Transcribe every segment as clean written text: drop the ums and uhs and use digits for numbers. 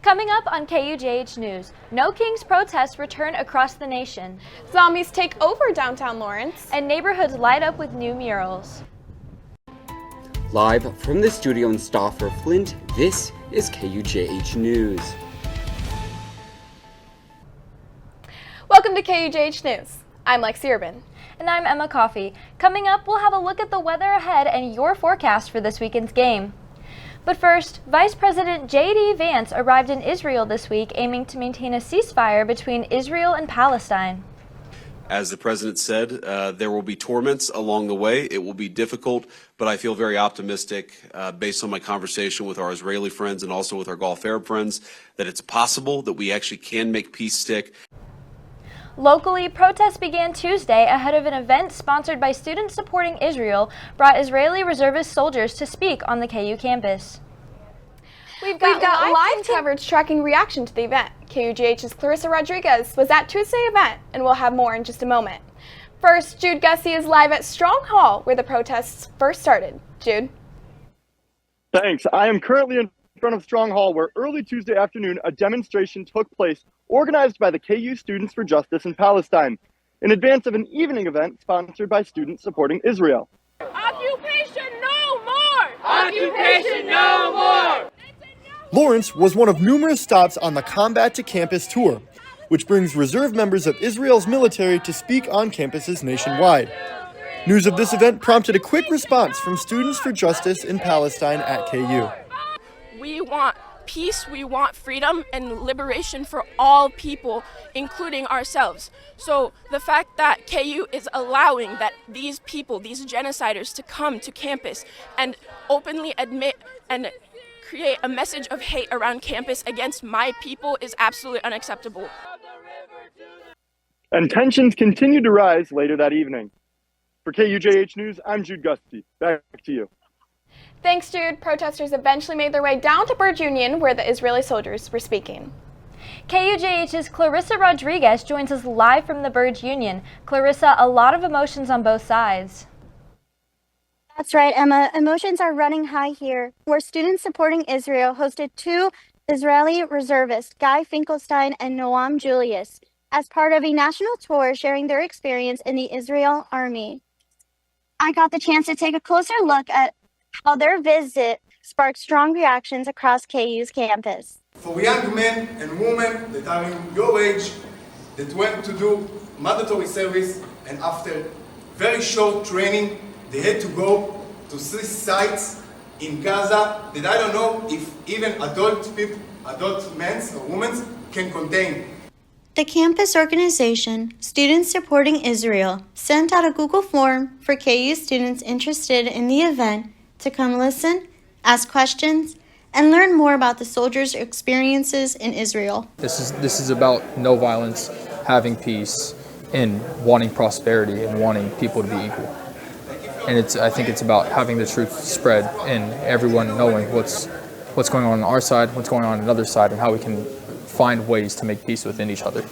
Coming up on KUJH News, No Kings protests return across the nation. Zombies take over downtown Lawrence. And neighborhoods light up with new murals. Live from the studio in Stauffer, Flint, this is KUJH News. Welcome to KUJH News. I'm Lexi Urban. And I'm Emma Coffey. Coming up, we'll have a look at the weather ahead and your forecast for this weekend's game. But first, Vice President J.D. Vance arrived in Israel this week, aiming to maintain a ceasefire between Israel and Palestine. As the president said, there will be torments along the way. It will be difficult, but I feel very optimistic based on my conversation with our Israeli friends and also with our Gulf Arab friends that it's possible that we actually can make peace stick. Locally, protests began Tuesday ahead of an event sponsored by students supporting Israel brought Israeli reservist soldiers to speak on the KU campus. We've got live coverage tracking reaction to the event. KUJH's Clarissa Rodriguez was at Tuesday's event, and we'll have more in just a moment. First, Jude Gussie is live at Strong Hall, where the protests first started. Jude? Thanks. I am currently in front of Strong Hall, where early Tuesday afternoon a demonstration took place organized by the KU Students for Justice in Palestine, in advance of an evening event sponsored by students supporting Israel. Occupation no more! Occupation no more! Lawrence was one of numerous stops on the Combat to Campus tour, which brings reserve members of Israel's military to speak on campuses nationwide. News of this event prompted a quick response from Students for Justice in Palestine at KU. We want peace, we want freedom and liberation for all people, including ourselves. So the fact that KU is allowing that these people, these genociders, to come to campus and openly admit and create a message of hate around campus against my people is absolutely unacceptable. And tensions continued to rise later that evening. For KUJH News, I'm Jude Gustie. Back to you. Thanks, Jude. Protesters eventually made their way down to Byrd Union, where the Israeli soldiers were speaking. KUJH's Clarissa Rodriguez joins us live from the Byrd Union. Clarissa, a lot of emotions on both sides. That's right, Emma. Emotions are running high here, where students supporting Israel hosted two Israeli reservists, Guy Finkelstein and Noam Julius, as part of a national tour sharing their experience in the Israel Army. I got the chance to take a closer look at how their visit sparked strong reactions across KU's campus. For young men and women that are in your age that went to do mandatory service, and after very short training they had to go to see sites in Gaza that I don't know if even adult men or women can contain. The campus organization, Students Supporting Israel, sent out a Google form for KU students interested in the event to come listen, ask questions, and learn more about the soldiers' experiences in Israel. This is about no violence, having peace, and wanting prosperity and wanting people to be equal. And I think it's about having the truth spread and everyone knowing what's going on our side, what's going on another side, and how we can find ways to make peace within each other.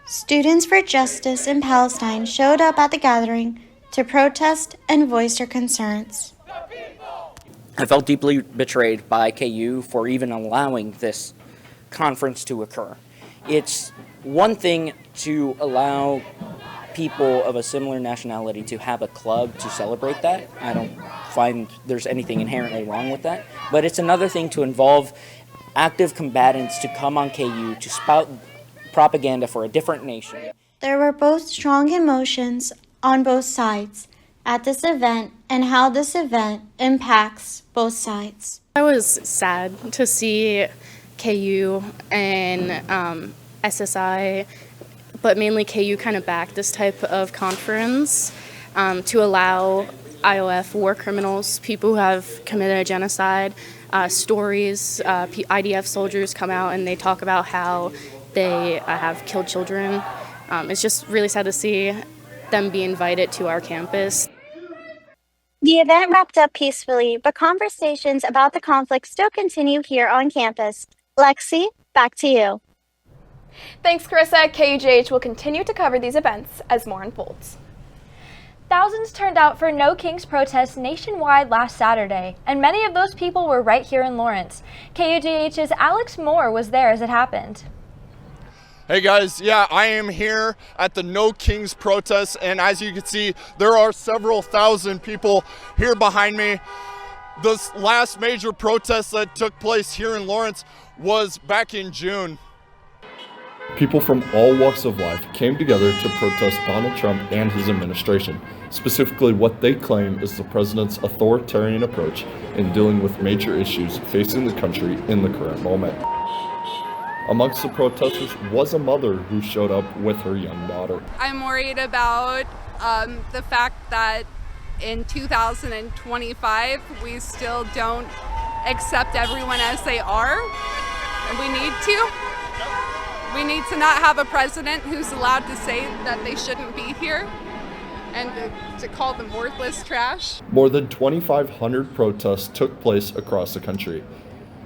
Students for Justice in Palestine showed up at the gathering to protest and voice their concerns. I felt deeply betrayed by KU for even allowing this conference to occur. It's one thing to allow people of a similar nationality to have a club to celebrate that. I don't find there's anything inherently wrong with that. But it's another thing to involve active combatants to come on KU to spout propaganda for a different nation. There were both strong emotions on both sides at this event and how this event impacts both sides. I was sad to see KU and SSI, but mainly KU kind of back this type of conference to allow IOF war criminals, people who have committed a genocide, stories, IDF soldiers come out and they talk about how they have killed children. It's just really sad to see them be invited to our campus. The event wrapped up peacefully, but conversations about the conflict still continue here on campus. Lexi, back to you. Thanks, Carissa. KUJH will continue to cover these events as more unfolds. Thousands turned out for No Kings protests nationwide last Saturday, and many of those people were right here in Lawrence. KUJH's Alex Moore was there as it happened. Hey guys, yeah, I am here at the No Kings protests, and as you can see, there are several thousand people here behind me. This last major protest that took place here in Lawrence was back in June. People from all walks of life came together to protest Donald Trump and his administration, specifically what they claim is the president's authoritarian approach in dealing with major issues facing the country in the current moment. Amongst the protesters was a mother who showed up with her young daughter. I'm worried about the fact that in 2025 we still don't accept everyone as they are, and we need to. We need to not have a president who's allowed to say that they shouldn't be here and to call them worthless trash. More than 2,500 protests took place across the country.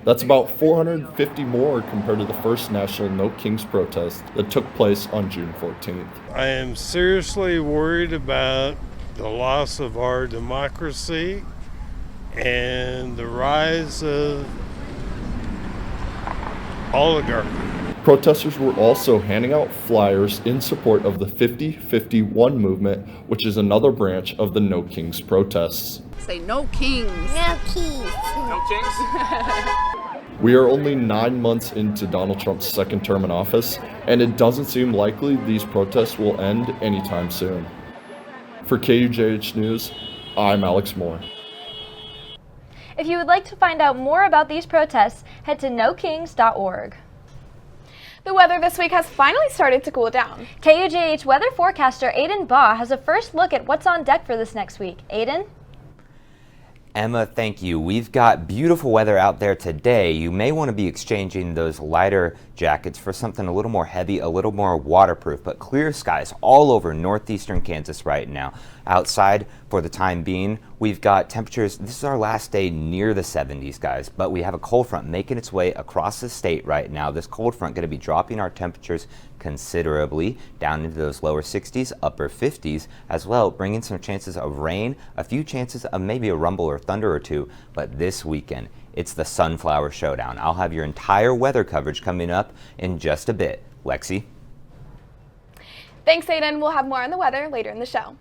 That's about 450 more compared to the first national No Kings protest that took place on June 14th. I am seriously worried about the loss of our democracy and the rise of oligarchy. Protesters were also handing out flyers in support of the 50-51 movement, which is another branch of the No Kings protests. Say no kings. No keys. No kings. We are only 9 months into Donald Trump's second term in office, and it doesn't seem likely these protests will end anytime soon. For KUJH News, I'm Alex Moore. If you would like to find out more about these protests, head to nokings.org. The weather this week has finally started to cool down. KUJH weather forecaster Aiden Baugh has a first look at what's on deck for this next week. Aiden? Emma, thank you. We've got beautiful weather out there today. You may want to be exchanging those lighter jackets for something a little more heavy, a little more waterproof, but clear skies all over northeastern Kansas right now. Outside, for the time being, we've got temperatures, this is our last day near the 70s, guys, but we have a cold front making its way across the state right now. This cold front going to be dropping our temperatures considerably down into those lower 60s, upper 50s as well, bringing some chances of rain, a few chances of maybe a rumble or thunder or two, but this weekend, it's the Sunflower Showdown. I'll have your entire weather coverage coming up in just a bit. Lexi? Thanks, Aiden. We'll have more on the weather later in the show.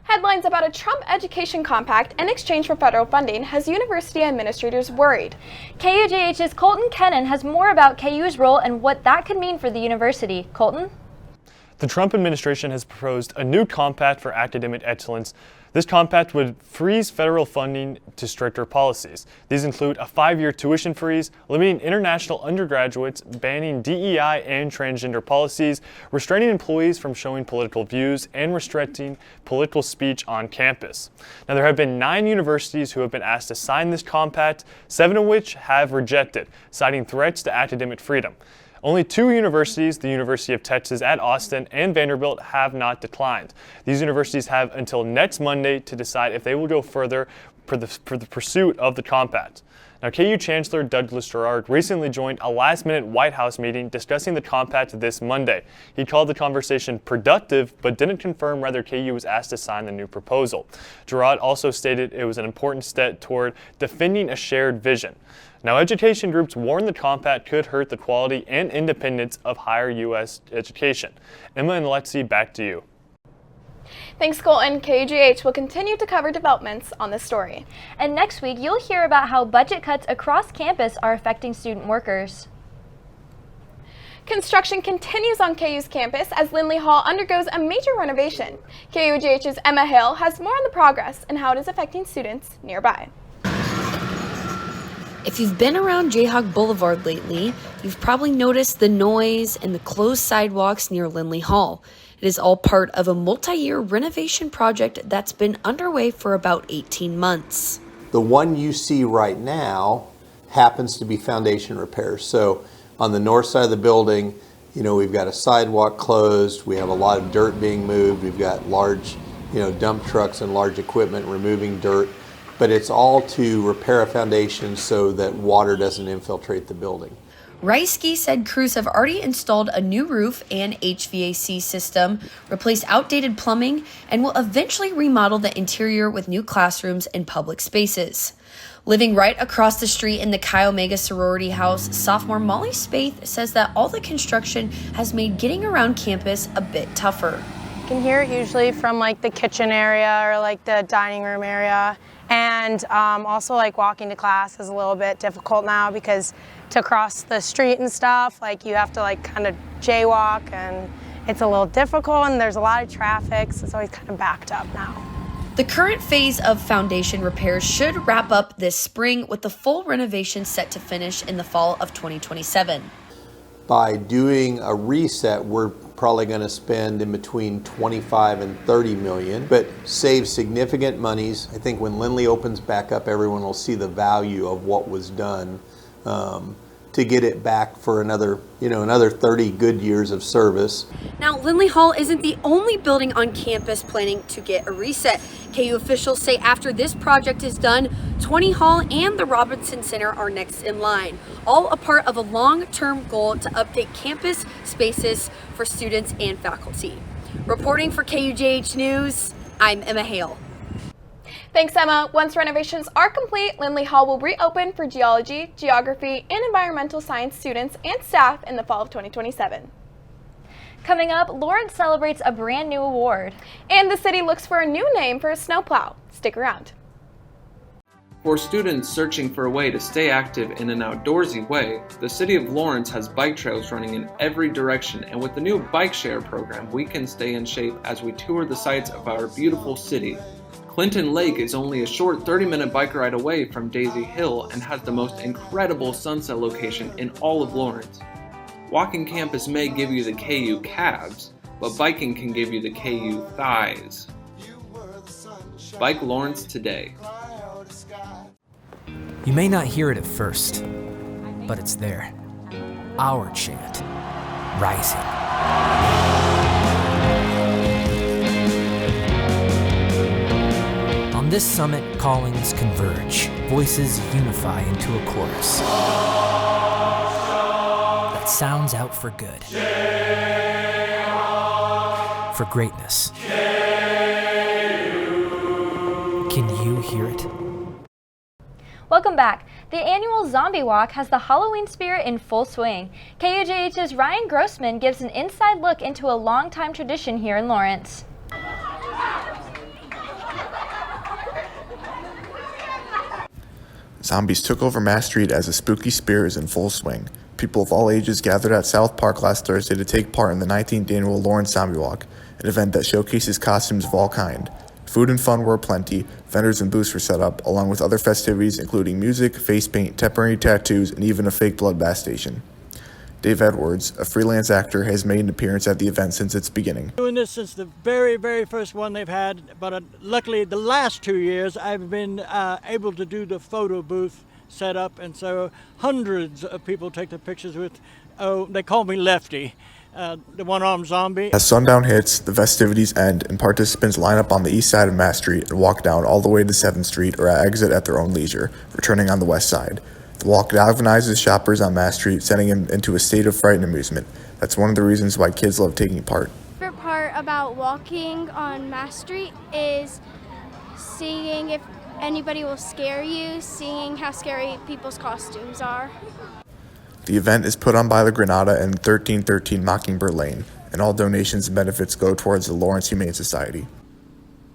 Headlines about a Trump education compact in exchange for federal funding has university administrators worried. KUJH's Colton Kennan has more about KU's role and what that could mean for the university. Colton? The Trump administration has proposed a new compact for academic excellence. This compact would freeze federal funding to stricter policies. These include a 5-year tuition freeze, limiting international undergraduates, banning DEI and transgender policies, restraining employees from showing political views, and restricting political speech on campus. Now, there have been 9 universities who have been asked to sign this compact, 7 of which have rejected, citing threats to academic freedom. Only 2 universities, the University of Texas at Austin and Vanderbilt, have not declined. These universities have until next Monday to decide if they will go further for the pursuit of the compact. Now, KU Chancellor Douglas Gerard recently joined a last-minute White House meeting discussing the compact this Monday. He called the conversation productive, but didn't confirm whether KU was asked to sign the new proposal. Gerard also stated it was an important step toward defending a shared vision. Now, education groups warn the compact could hurt the quality and independence of higher U.S. education. Emma and Lexi, back to you. Thanks, Colton. KUJH will continue to cover developments on this story. And next week, you'll hear about how budget cuts across campus are affecting student workers. Construction continues on KU's campus as Lindley Hall undergoes a major renovation. KUJH's Emma Hill has more on the progress and how it is affecting students nearby. If you've been around Jayhawk Boulevard lately, you've probably noticed the noise and the closed sidewalks near Lindley Hall. It is all part of a multi-year renovation project that's been underway for about 18 months. The one you see right now happens to be foundation repairs. So on the north side of the building, we've got a sidewalk closed, we have a lot of dirt being moved, we've got large, dump trucks and large equipment removing dirt. But it's all to repair a foundation so that water doesn't infiltrate the building. Reisky said crews have already installed a new roof and HVAC system, replaced outdated plumbing, and will eventually remodel the interior with new classrooms and public spaces. Living right across the street in the Chi Omega sorority house, sophomore Molly Spaeth says that all the construction has made getting around campus a bit tougher. You can hear it usually from like the kitchen area or like the dining room area. And also like walking to class is a little bit difficult now because to cross the street and stuff, like you have to like kind of jaywalk and it's a little difficult and there's a lot of traffic, so it's always kind of backed up now. The current phase of foundation repairs should wrap up this spring with the full renovation set to finish in the fall of 2027. By doing a reset, we're probably going to spend in between 25 and 30 million, but save significant monies. I think when Lindley opens back up, everyone will see the value of what was done to get it back for another 30 good years of service. Now, Lindley Hall isn't the only building on campus planning to get a reset. KU officials say after this project is done, 20 Hall and the Robinson Center are next in line, all a part of a long-term goal to update campus spaces for students and faculty. Reporting for KUJH News, I'm Emma Hale. Thanks, Emma. Once renovations are complete, Lindley Hall will reopen for geology, geography, and environmental science students and staff in the fall of 2027. Coming up, Lawrence celebrates a brand new award. And the city looks for a new name for a snowplow. Stick around. For students searching for a way to stay active in an outdoorsy way, the City of Lawrence has bike trails running in every direction, and with the new bike share program, we can stay in shape as we tour the sights of our beautiful city. Clinton Lake is only a short 30-minute bike ride away from Daisy Hill and has the most incredible sunset location in all of Lawrence. Walking campus may give you the KU calves, but biking can give you the KU thighs. Bike Lawrence today. You may not hear it at first, but it's there. Our chant, rising. On this summit, callings converge, voices unify into a chorus that sounds out for good, for greatness. Can you hear it? Welcome back. The annual Zombie Walk has the Halloween spirit in full swing. KUJH's Ryan Grossman gives an inside look into a long-time tradition here in Lawrence. Zombies took over Mass Street as the spooky spirit is in full swing. People of all ages gathered at South Park last Thursday to take part in the 19th annual Lawrence Zombie Walk, an event that showcases costumes of all kind. Food and fun were aplenty, vendors and booths were set up, along with other festivities including music, face paint, temporary tattoos, and even a fake bloodbath station. Dave Edwards, a freelance actor, has made an appearance at the event since its beginning. Doing this since the very first one they've had, but luckily the last 2 years I've been able to do the photo booth setup, and so hundreds of people take the pictures with, they call me Lefty, the one-armed zombie. As sundown hits, the festivities end, and participants line up on the east side of Mass Street and walk down all the way to 7th Street or exit at their own leisure, returning on the west side. The walk galvanizes shoppers on Mass Street, sending them into a state of fright and amusement. That's one of the reasons why kids love taking part. My favorite part about walking on Mass Street is seeing if anybody will scare you, seeing how scary people's costumes are. The event is put on by the Granada and 1313 Mockingbird Lane, and all donations and benefits go towards the Lawrence Humane Society.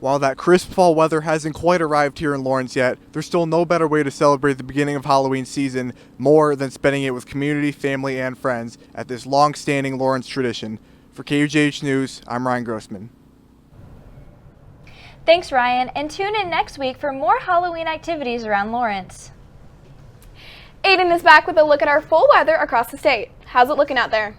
While that crisp fall weather hasn't quite arrived here in Lawrence yet, there's still no better way to celebrate the beginning of Halloween season more than spending it with community, family, and friends at this long-standing Lawrence tradition. For KUJH News, I'm Ryan Grossman. Thanks, Ryan, and tune in next week for more Halloween activities around Lawrence. Aiden is back with a look at our full weather across the state. How's it looking out there?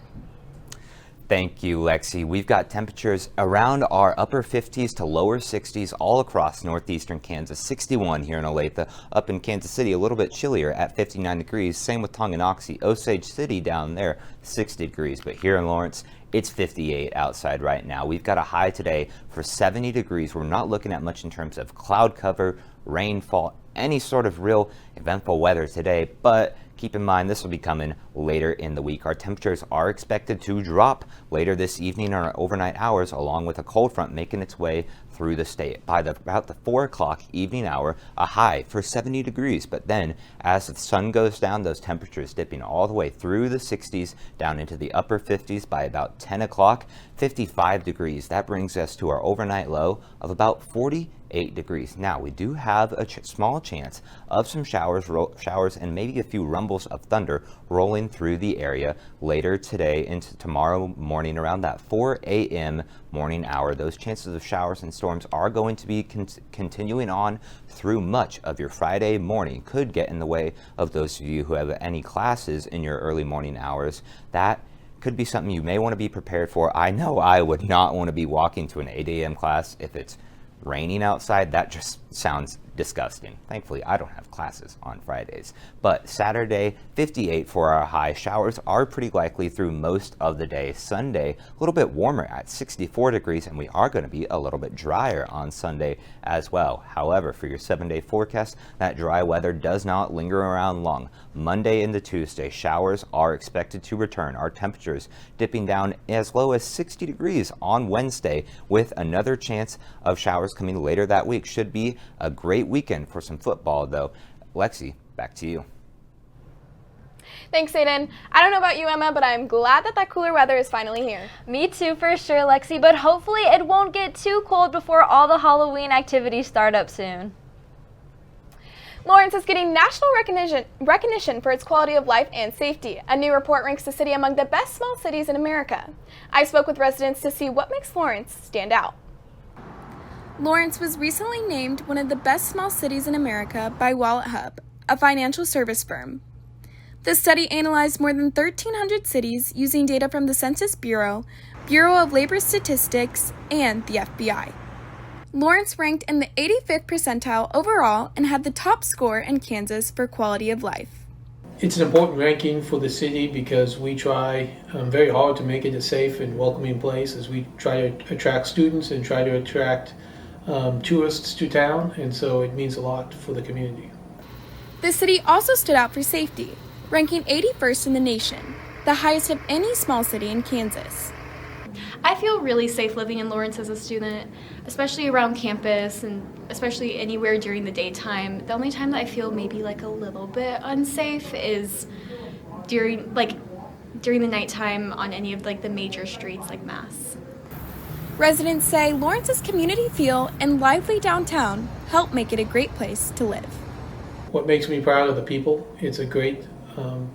Thank you, Lexi. We've got temperatures around our upper 50s to lower 60s all across northeastern Kansas. 61 here in Olathe. Up in Kansas City, a little bit chillier at 59 degrees. Same with Tonganoxie. Osage City down there, 60 degrees. But here in Lawrence, it's 58 outside right now. We've got a high today for 70 degrees. We're not looking at much in terms of cloud cover, rainfall any sort of real eventful weather today, but keep in mind this will be coming later in the week. Our temperatures are expected to drop later this evening or overnight hours, along with a cold front making its way through the state. By about the 4 o'clock evening hour, a high for 70 degrees. But then as the sun goes down, those temperatures dipping all the way through the 60s down into the upper 50s by about 10 o'clock, 55 degrees. That brings us to our overnight low of about 48 degrees. Now, we do have a small chance of some showers and maybe a few rumbles of thunder rolling through the area later today into tomorrow morning around that 4 a.m. morning hour. Those chances of showers and storms are going to be continuing on through much of your Friday morning. Could get in the way of those of you who have any classes in your early morning hours. That could be something you may want to be prepared for. I know I would not want to be walking to an 8 a.m. class if it's raining outside. That just sounds disgusting. Thankfully, I don't have classes on Fridays. But Saturday, 58 for our high. Showers are pretty likely through most of the day. Sunday, a little bit warmer at 64 degrees, and we are going to be a little bit drier on Sunday as well. However, for your 7-day forecast, that dry weather does not linger around long. Monday into Tuesday, showers are expected to return. Our temperatures dipping down as low as 60 degrees on Wednesday, with another chance of showers coming later that week. Should be a great weekend for some football, though. Lexi, back to you. Thanks, Aiden. I don't know about you, Emma, but I'm glad that cooler weather is finally here. Me too, for sure, Lexi, but hopefully it won't get too cold before all the Halloween activities start up soon. Lawrence is getting national recognition for its quality of life and safety. A new report ranks the city among the best small cities in America. I spoke with residents to see what makes Lawrence stand out. Lawrence was recently named one of the best small cities in America by WalletHub, a financial service firm. The study analyzed more than 1,300 cities using data from the Census Bureau, Bureau of Labor Statistics, and the FBI. Lawrence ranked in the 85th percentile overall and had the top score in Kansas for quality of life. It's an important ranking for the city because we try very hard to make it a safe and welcoming place as we try to attract students and try to attract tourists to town, and so it means a lot for the community. The city also stood out for safety, ranking 81st in the nation, the highest of any small city in Kansas. I feel really safe living in Lawrence as a student, especially around campus and especially anywhere during the daytime. The only time that I feel maybe like a little bit unsafe is during the nighttime on any of the major streets like Mass. Residents say Lawrence's community feel and lively downtown help make it a great place to live. What makes me proud of the people, it's a great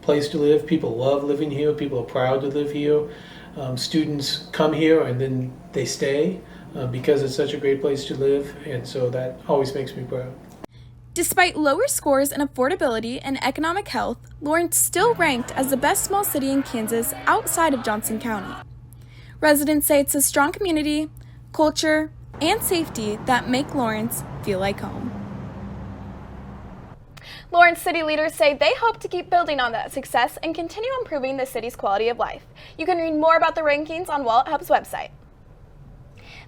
place to live. People love living here. People are proud to live here. Students come here and then they stay because it's such a great place to live, and so that always makes me proud. Despite lower scores in affordability and economic health, Lawrence still ranked as the best small city in Kansas outside of Johnson County. Residents say it's a strong community, culture, and safety that make Lawrence feel like home. Lawrence city leaders say they hope to keep building on that success and continue improving the city's quality of life. You can read more about the rankings on WalletHub's website.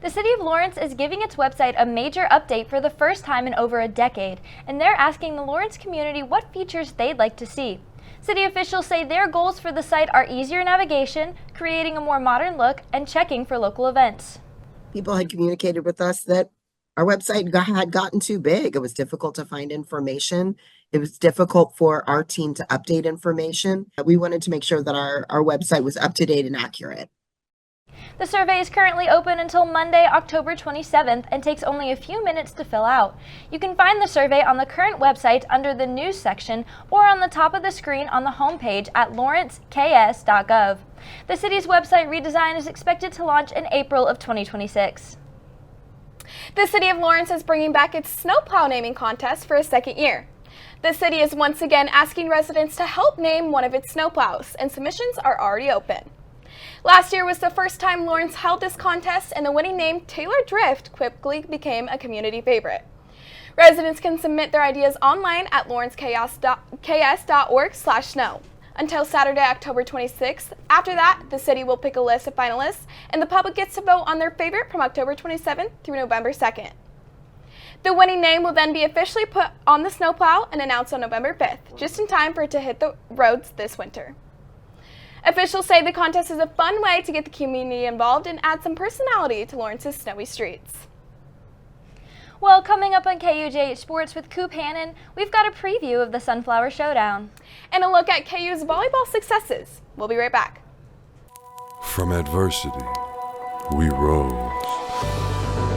The City of Lawrence is giving its website a major update for the first time in over a decade, and they're asking the Lawrence community what features they'd like to see. City officials say their goals for the site are easier navigation, creating a more modern look, and checking for local events. People had communicated with us that our website had gotten too big. It was difficult to find information. It was difficult for our team to update information. We wanted to make sure that our website was up to date and accurate. The survey is currently open until Monday, October 27th, and takes only a few minutes to fill out. You can find the survey on the current website under the news section or on the top of the screen on the homepage at lawrenceks.gov. The city's website redesign is expected to launch in April of 2026. The City of Lawrence is bringing back its snowplow naming contest for a second year. The city is once again asking residents to help name one of its snowplows, and submissions are already open. Last year was the first time Lawrence held this contest, and the winning name, Taylor Drift, quickly became a community favorite. Residents can submit their ideas online at lawrenceks.org/snow until Saturday, October 26th. After that, the city will pick a list of finalists, and the public gets to vote on their favorite from October 27th through November 2nd. The winning name will then be officially put on the snowplow and announced on November 5th, just in time for it to hit the roads this winter. Officials say the contest is a fun way to get the community involved and add some personality to Lawrence's snowy streets. Well, coming up on KUJH Sports with Coop Hannon, we've got a preview of the Sunflower Showdown. And a look at KU's volleyball successes. We'll be right back. From adversity, we rose.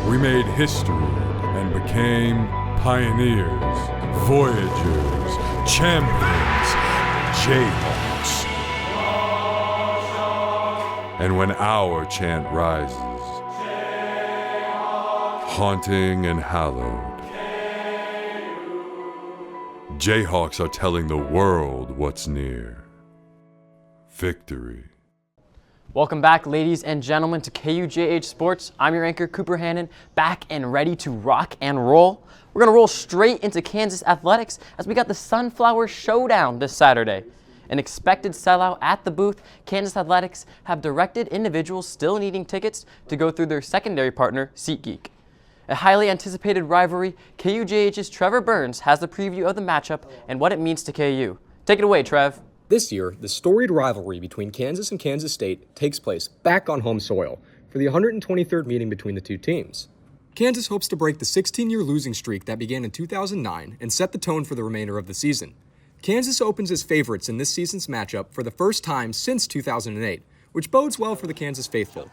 We made history and became pioneers, voyagers, champions, Jayhawks. And when our chant rises, haunting and hallowed, Jayhawks are telling the world what's near. Victory. Welcome back, ladies and gentlemen, to KUJH Sports. I'm your anchor, Cooper Hannon, back and ready to rock and roll. We're going to roll straight into Kansas athletics as we got the Sunflower Showdown this Saturday. An expected sellout at the booth, Kansas Athletics have directed individuals still needing tickets to go through their secondary partner, SeatGeek. A highly anticipated rivalry, KUJH's Trevor Burns has the preview of the matchup and what it means to KU. Take it away, Trev. This year, the storied rivalry between Kansas and Kansas State takes place back on home soil for the 123rd meeting between the two teams. Kansas hopes to break the 16-year losing streak that began in 2009 and set the tone for the remainder of the season. Kansas opens as favorites in this season's matchup for the first time since 2008, which bodes well for the Kansas faithful.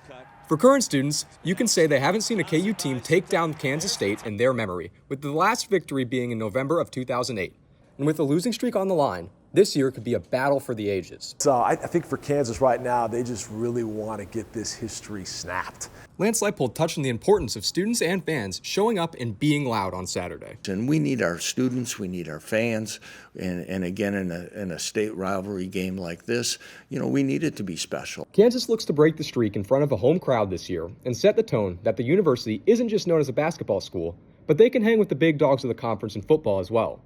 For current students, you can say they haven't seen a KU team take down Kansas State in their memory, with the last victory being in November of 2008. And with the losing streak on the line, this year could be a battle for the ages. So I think for Kansas right now, they just really want to get this history snapped. Lance Leipold touched on the importance of students and fans showing up and being loud on Saturday. And we need our students, we need our fans, and again, in a state rivalry game like this, we need it to be special. Kansas looks to break the streak in front of a home crowd this year and set the tone that the university isn't just known as a basketball school, but they can hang with the big dogs of the conference in football as well.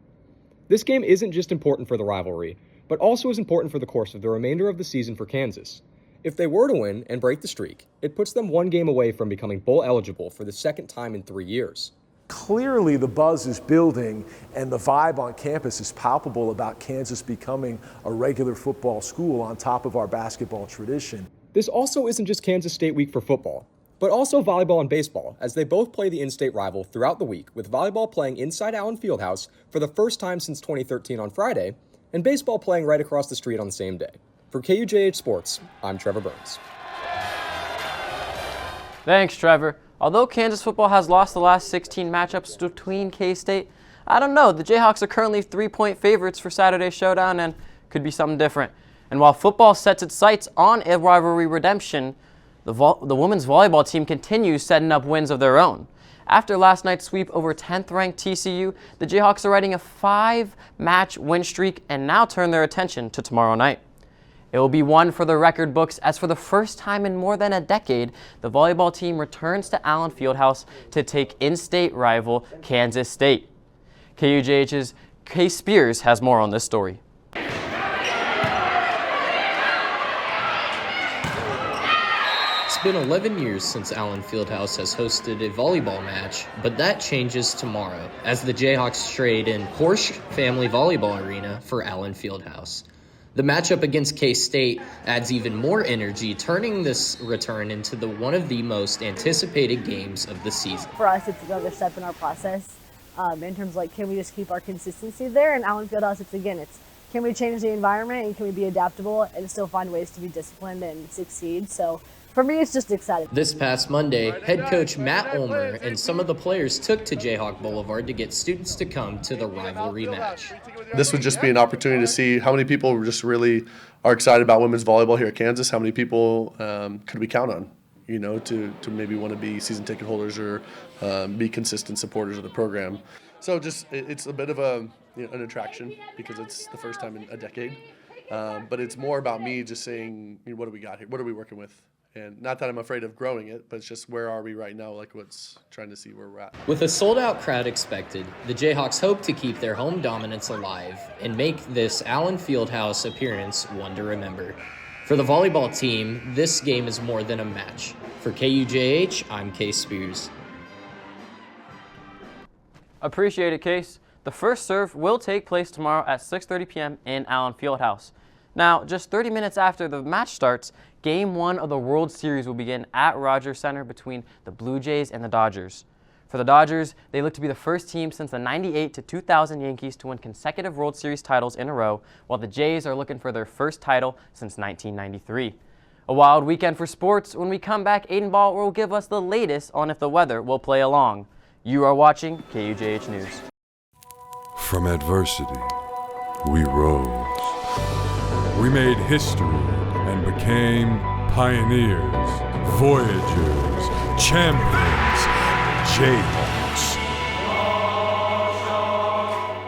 This game isn't just important for the rivalry, but also is important for the course of the remainder of the season for Kansas. If they were to win and break the streak, it puts them one game away from becoming bowl eligible for the second time in 3 years. Clearly the buzz is building and the vibe on campus is palpable about Kansas becoming a regular football school on top of our basketball tradition. This also isn't just Kansas State week for football, but also volleyball and baseball, as they both play the in-state rival throughout the week, with volleyball playing inside Allen Fieldhouse for the first time since 2013 on Friday, and baseball playing right across the street on the same day. For KUJH Sports, I'm Trevor Burns. Thanks, Trevor. Although Kansas football has lost the last 16 matchups between K-State, I don't know. The Jayhawks are currently 3-point favorites for Saturday's showdown and could be something different. And while football sets its sights on a rivalry redemption, the women's volleyball team continues setting up wins of their own. After last night's sweep over 10th-ranked TCU, the Jayhawks are riding a 5-match win streak and now turn their attention to tomorrow night. It will be one for the record books as for the first time in more than a decade, the volleyball team returns to Allen Fieldhouse to take in-state rival Kansas State. KUJH's Kay Spears has more on this story. It's been 11 years since Allen Fieldhouse has hosted a volleyball match, but that changes tomorrow as the Jayhawks trade in Porsche Family Volleyball Arena for Allen Fieldhouse. The matchup against K-State adds even more energy, turning this return into one of the most anticipated games of the season. For us, it's another step in our process in terms of can we just keep our consistency there? And Allen Fieldhouse, it's can we change the environment and can we be adaptable and still find ways to be disciplined and succeed? So for me, it's just exciting. This past Monday, head coach Matt Ulmer and some of the players took to Jayhawk Boulevard to get students to come to the rivalry match. This would just be an opportunity to see how many people just really are excited about women's volleyball here at Kansas. How many people could we count on, to maybe want to be season ticket holders or be consistent supporters of the program. So it's a bit of an attraction because it's the first time in a decade. But it's more about me just saying, what do we got here? What are we working with? And not that I'm afraid of growing it, but it's just where are we right now, what's trying to see where we're at. With a sold-out crowd expected, the Jayhawks hope to keep their home dominance alive and make this Allen Fieldhouse appearance one to remember. For the volleyball team, this game is more than a match. For KUJH, I'm Kay Spears. Appreciate it, Case. The first serve will take place tomorrow at 6:30 p.m. in Allen Fieldhouse. Now, just 30 minutes after the match starts, Game 1 of the World Series will begin at Rogers Center between the Blue Jays and the Dodgers. For the Dodgers, they look to be the first team since the 98 to 2000 Yankees to win consecutive World Series titles in a row, while the Jays are looking for their first title since 1993. A wild weekend for sports. When we come back, Aiden Ball will give us the latest on if the weather will play along. You are watching KUJH News. From adversity, we rose. We made history and became pioneers, voyagers, champions, Jayhawks.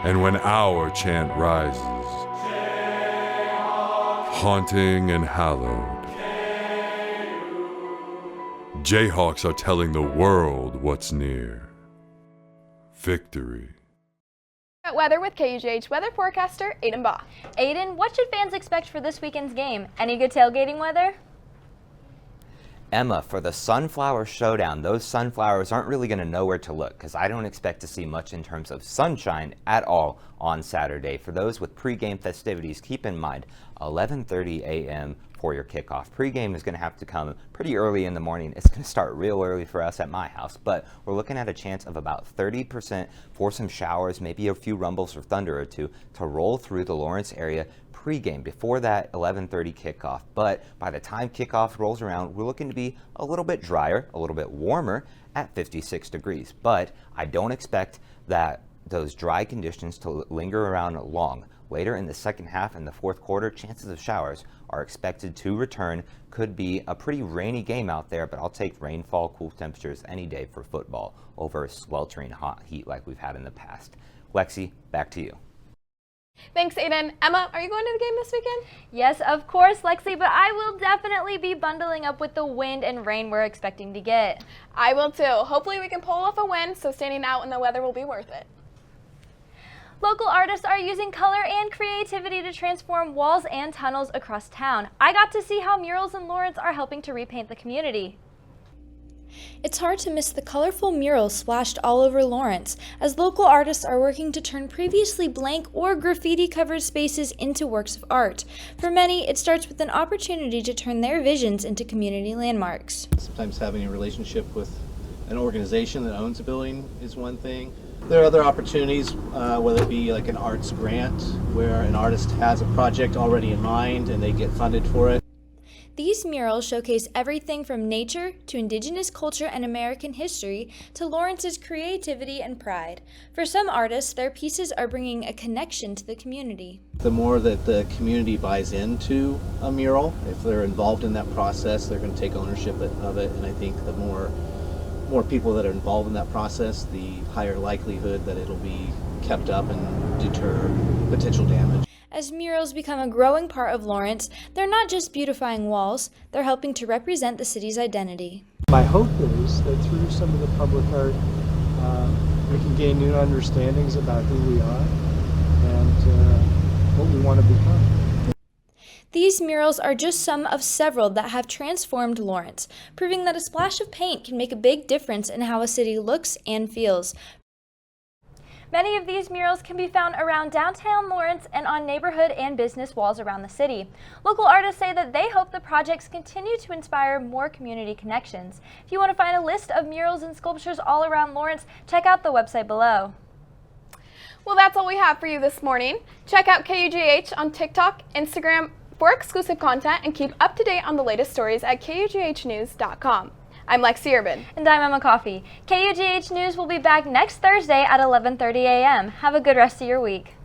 And when our chant rises, haunting and hallowed, Jayhawks are telling the world what's near. Victory. Weather with KUJH weather forecaster Aiden Baugh. Aiden, what should fans expect for this weekend's game? Any good tailgating weather? Emma, for the Sunflower Showdown, those sunflowers aren't really going to know where to look because I don't expect to see much in terms of sunshine at all on Saturday. For those with pregame festivities, keep in mind 11:30 a.m. for your kickoff. Pregame is going to have to come pretty early in the morning. It's going to start real early for us at my house, but we're looking at a chance of about 30% for some showers, maybe a few rumbles or thunder or two to roll through the Lawrence area pregame before that 11:30 kickoff. But by the time kickoff rolls around, we're looking to be a little bit drier, a little bit warmer at 56 degrees. But I don't expect that those dry conditions to linger around long. Later in the second half and the fourth quarter, chances of showers are expected to return. Could be a pretty rainy game out there, but I'll take rainfall, cool temperatures any day for football over sweltering hot heat like we've had in the past. Lexi, back to you. Thanks, Aiden. Emma, are you going to the game this weekend? Yes, of course, Lexi, but I will definitely be bundling up with the wind and rain we're expecting to get. I will too. Hopefully we can pull off a win, so standing out in the weather will be worth it. Local artists are using color and creativity to transform walls and tunnels across town. I got to see how murals in Lawrence are helping to repaint the community. It's hard to miss the colorful murals splashed all over Lawrence, as local artists are working to turn previously blank or graffiti-covered spaces into works of art. For many, it starts with an opportunity to turn their visions into community landmarks. Sometimes having a relationship with an organization that owns a building is one thing. There are other opportunities, whether it be like an arts grant, where an artist has a project already in mind and they get funded for it. These murals showcase everything from nature to indigenous culture and American history to Lawrence's creativity and pride. For some artists, their pieces are bringing a connection to the community. The more that the community buys into a mural, if they're involved in that process, they're going to take ownership of it, and I think the more people that are involved in that process, the higher likelihood that it'll be kept up and deter potential damage. As murals become a growing part of Lawrence, they're not just beautifying walls, they're helping to represent the city's identity. My hope is that through some of the public art, we can gain new understandings about who we are and what we want to become. These murals are just some of several that have transformed Lawrence, proving that a splash of paint can make a big difference in how a city looks and feels. Many of these murals can be found around downtown Lawrence and on neighborhood and business walls around the city. Local artists say that they hope the projects continue to inspire more community connections. If you want to find a list of murals and sculptures all around Lawrence, check out the website below. Well, that's all we have for you this morning. Check out KUJH on TikTok, Instagram for exclusive content, and keep up to date on the latest stories at KUJHNews.com. I'm Lexi Urban. And I'm Emma Coffey. KUJH News will be back next Thursday at 11:30 a.m. Have a good rest of your week.